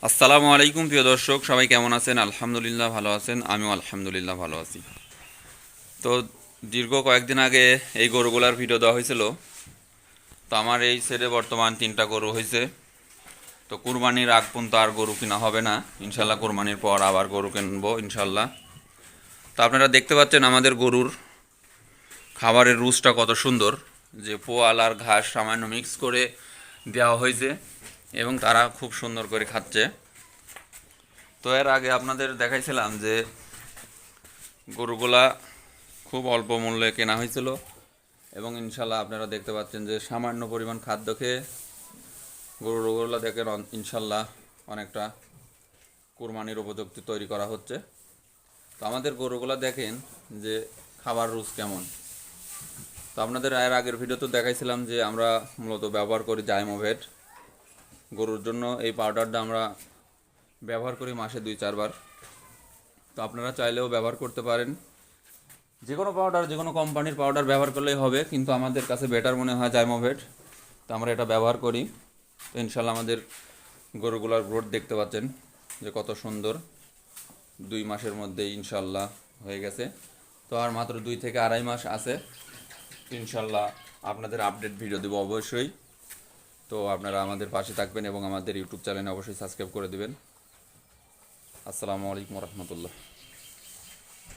আসসালামু আলাইকুম প্রিয় দর্শক, সবাই কেমন আছেন? আলহামদুলিল্লাহ ভালো আছেন, আমিও আলহামদুলিল্লাহ ভালো আছি। তো দীর্ঘ কয়েকদিন আগে এই গরুগুলার ভিডিও দেওয়া হয়েছিল। তো আমার এই সেটে বর্তমান 3টা গরু হয়েছে। তো কুরবানির আগ পর্যন্ত আর গরু কিনা হবে না, ইনশাল্লাহ কুরবানির পর আবার গরু কিনবো ইনশাল্লাহ। তো আপনারা দেখতে পাচ্ছেন আমাদের গরুর খাবারের রুচটা কত সুন্দর, যে পোয়াল আর ঘাস সামান্য মিক্স করে দেওয়া হয়েছে এবং তারা খুব সুন্দর করে খাচ্ছে। তো এর আগে আপনাদের দেখাইছিলাম যে গরুগুলা খুব অল্প মূল্যে কেনা হয়েছিল এবং ইনশাল্লাহ আপনারা দেখতে পাচ্ছেন যে সামান্য পরিমাণ খাদ্য খেয়ে গরুগুলা দেখেন ইনশাল্লাহ অনেকটা কুরবানির উপযুক্ত তৈরি করা হচ্ছে। তো আমাদের গরুগুলা দেখেন যে খাবার রুচ কেমন। তো আপনাদের এর আগের ভিডিওতে দেখাইছিলাম যে আমরা মূলত ব্যবহার করি জাইমোভেট। গরুর জন্য এই পাউডারটা আমরা ব্যবহার করি মাসে 2-4 বার। তো আপনারা চাইলেও ব্যবহার করতে পারেন, যে কোনো পাউডার, যে কোনো কোম্পানির পাউডার ব্যবহার করলেই হবে, কিন্তু আমাদের কাছে বেটার মনে হয় জাইমোভেট। তো আমরা এটা ব্যবহার করি। তো ইনশাল্লাহ আমাদের গরুগুলার গ্রোথ দেখতে পাচ্ছেন যে কত সুন্দর, 2 মাসের মধ্যেই ইনশাল্লাহ হয়ে গেছে। তো আর মাত্র 2 থেকে আড়াই মাস আছে। ইনশাল্লাহ আপনাদের আপডেট ভিডিও দেবো অবশ্যই। তো আপনারা আমাদের পাশে থাকবেন এবং আমাদের ইউটিউব চ্যানেলে অবশ্যই সাবস্ক্রাইব করে দিবেন। আসসালামু আলাইকুম রহমতুল্লাহ।